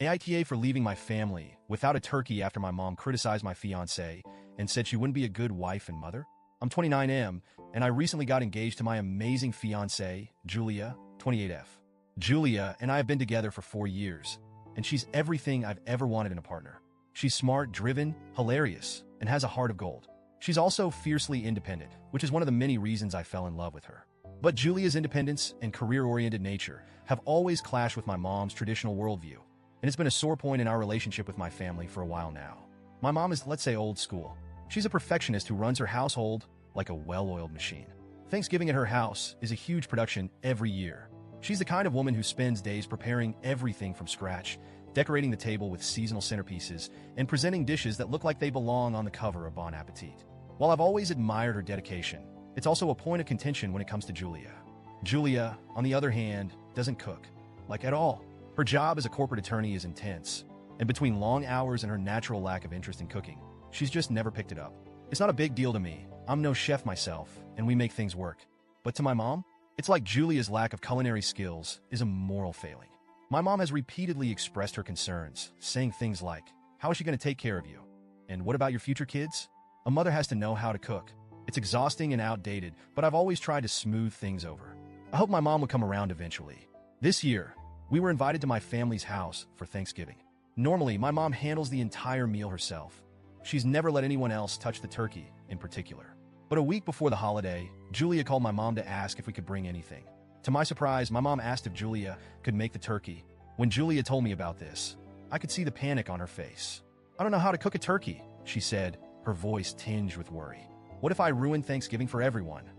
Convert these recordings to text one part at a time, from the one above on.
AITA for leaving my family without a turkey after my mom criticized my fiancé and said she wouldn't be a good wife and mother. I'm 29M, and I recently got engaged to my amazing fiancé, Julia, 28F. Julia and I have been together for 4 years, and she's everything I've ever wanted in a partner. She's smart, driven, hilarious, and has a heart of gold. She's also fiercely independent, which is one of the many reasons I fell in love with her. But Julia's independence and career-oriented nature have always clashed with my mom's traditional worldview, and it's been a sore point in our relationship with my family for a while now. My mom is, let's say, old school. She's a perfectionist who runs her household like a well-oiled machine. Thanksgiving at her house is a huge production every year. She's the kind of woman who spends days preparing everything from scratch, decorating the table with seasonal centerpieces, and presenting dishes that look like they belong on the cover of Bon Appetit. While I've always admired her dedication, it's also a point of contention when it comes to Julia. Julia, on the other hand, doesn't cook, like at all. Her job as a corporate attorney is intense, and between long hours and her natural lack of interest in cooking, she's just never picked it up. It's not a big deal to me. I'm no chef myself, and we make things work. But to my mom, it's like Julia's lack of culinary skills is a moral failing. My mom has repeatedly expressed her concerns, saying things like, "How is she going to take care of you? And what about your future kids?" A mother has to know how to cook. It's exhausting and outdated, but I've always tried to smooth things over. I hope my mom will come around eventually. This year, we were invited to my family's house for Thanksgiving. Normally, my mom handles the entire meal herself. She's never let anyone else touch the turkey, in particular. But a week before the holiday, Julia called my mom to ask if we could bring anything. To my surprise, my mom asked if Julia could make the turkey. When Julia told me about this, I could see the panic on her face. "I don't know how to cook a turkey," she said, her voice tinged with worry. "What if I ruined Thanksgiving for everyone?"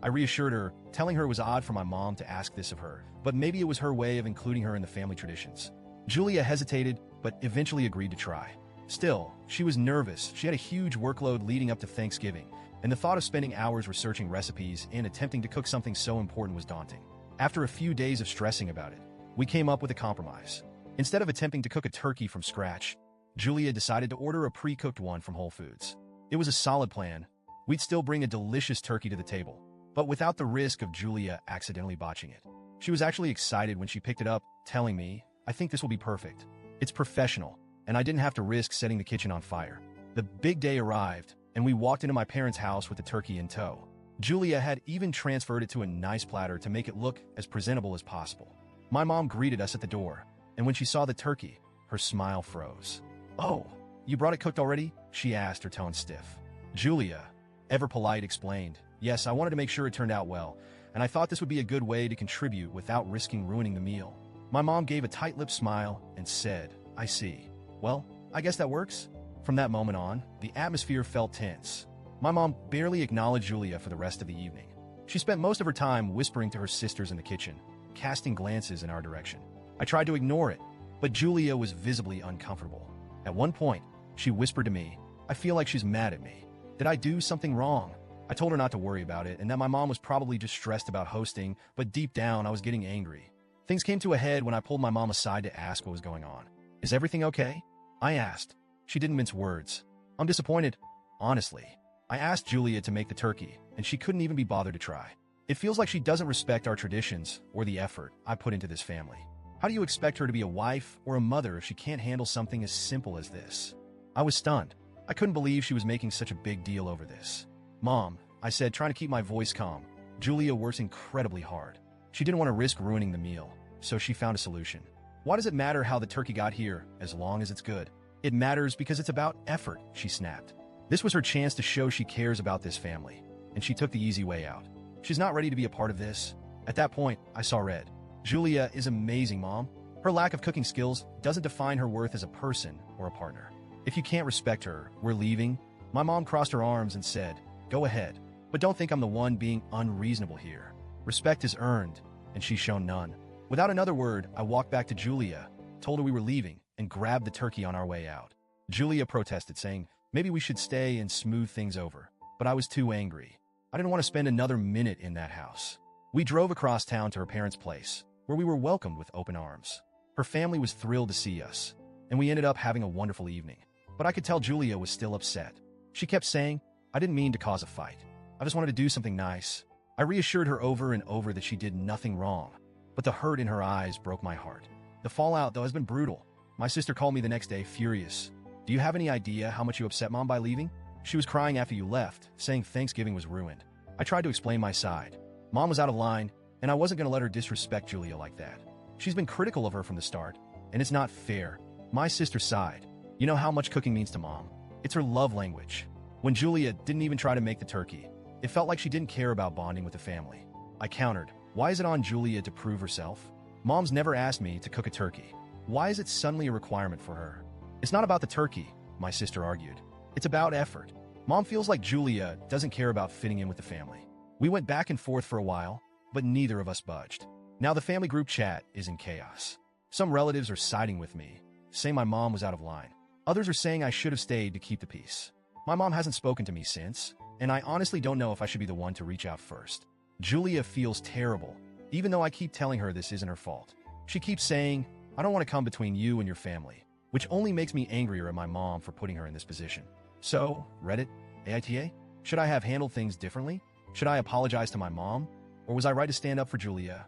I reassured her, telling her it was odd for my mom to ask this of her, but maybe it was her way of including her in the family traditions. Julia hesitated, but eventually agreed to try. Still, she was nervous. She had a huge workload leading up to Thanksgiving, and the thought of spending hours researching recipes and attempting to cook something so important was daunting. After a few days of stressing about it, we came up with a compromise. Instead of attempting to cook a turkey from scratch, Julia decided to order a pre-cooked one from Whole Foods. It was a solid plan. We'd still bring a delicious turkey to the table, but without the risk of Julia accidentally botching it. She was actually excited when she picked it up, telling me, "I think this will be perfect. It's professional, and I didn't have to risk setting the kitchen on fire." The big day arrived, and we walked into my parents' house with the turkey in tow. Julia had even transferred it to a nice platter to make it look as presentable as possible. My mom greeted us at the door, and when she saw the turkey, her smile froze. "Oh, you brought it cooked already?" she asked, her tone stiff. Julia, ever polite, explained, "Yes, I wanted to make sure it turned out well, and I thought this would be a good way to contribute without risking ruining the meal." My mom gave a tight-lipped smile and said, "I see. Well, I guess that works." From that moment on, the atmosphere felt tense. My mom barely acknowledged Julia for the rest of the evening. She spent most of her time whispering to her sisters in the kitchen, casting glances in our direction. I tried to ignore it, but Julia was visibly uncomfortable. At one point, she whispered to me, "I feel like she's mad at me. Did I do something wrong?" I told her not to worry about it and that my mom was probably just stressed about hosting, but deep down I was getting angry. Things came to a head when I pulled my mom aside to ask what was going on. "Is everything okay?" I asked. She didn't mince words. "I'm disappointed. Honestly. I asked Julia to make the turkey, and she couldn't even be bothered to try. It feels like she doesn't respect our traditions or the effort I put into this family. How do you expect her to be a wife or a mother if she can't handle something as simple as this?" I was stunned. I couldn't believe she was making such a big deal over this. "Mom," I said, trying to keep my voice calm, "Julia works incredibly hard. She didn't want to risk ruining the meal, so she found a solution. Why does it matter how the turkey got here, as long as it's good? It matters because it's about effort," she snapped. This was her chance to show she cares about this family, and she took the easy way out. She's not ready to be a part of this. At that point, I saw red. Julia is amazing, Mom. Her lack of cooking skills doesn't define her worth as a person or a partner. If you can't respect her, we're leaving. My mom crossed her arms and said, "Go ahead, but don't think I'm the one being unreasonable here. Respect is earned, and she's shown none." Without another word, I walked back to Julia, told her we were leaving, and grabbed the turkey on our way out. Julia protested, saying maybe we should stay and smooth things over, but I was too angry. I didn't want to spend another minute in that house. We drove across town to her parents' place, where we were welcomed with open arms. Her family was thrilled to see us, and we ended up having a wonderful evening. But I could tell Julia was still upset. She kept saying, "I didn't mean to cause a fight. I just wanted to do something nice." I reassured her over and over that she did nothing wrong, but the hurt in her eyes broke my heart. The fallout, though, has been brutal. My sister called me the next day, furious. Do you have any idea how much you upset Mom by leaving? She was crying after you left, saying Thanksgiving was ruined. I tried to explain my side. Mom was out of line, and I wasn't going to let her disrespect Julia like that. She's been critical of her from the start, and it's not fair. My sister sighed. You know how much cooking means to Mom. It's her love language. When Julia didn't even try to make the turkey, it felt like she didn't care about bonding with the family. I countered, why is it on Julia to prove herself? Mom's never asked me to cook a turkey. Why is it suddenly a requirement for her? It's not about the turkey, my sister argued. It's about effort. Mom feels like Julia doesn't care about fitting in with the family. We went back and forth for a while, but neither of us budged. Now the family group chat is in chaos. Some relatives are siding with me, saying my mom was out of line. Others are saying I should have stayed to keep the peace. My mom hasn't spoken to me since, and I honestly don't know if I should be the one to reach out first. Julia feels terrible, even though I keep telling her this isn't her fault. She keeps saying, I don't want to come between you and your family, which only makes me angrier at my mom for putting her in this position. So, Reddit, AITA, should I have handled things differently? Should I apologize to my mom? Or was I right to stand up for Julia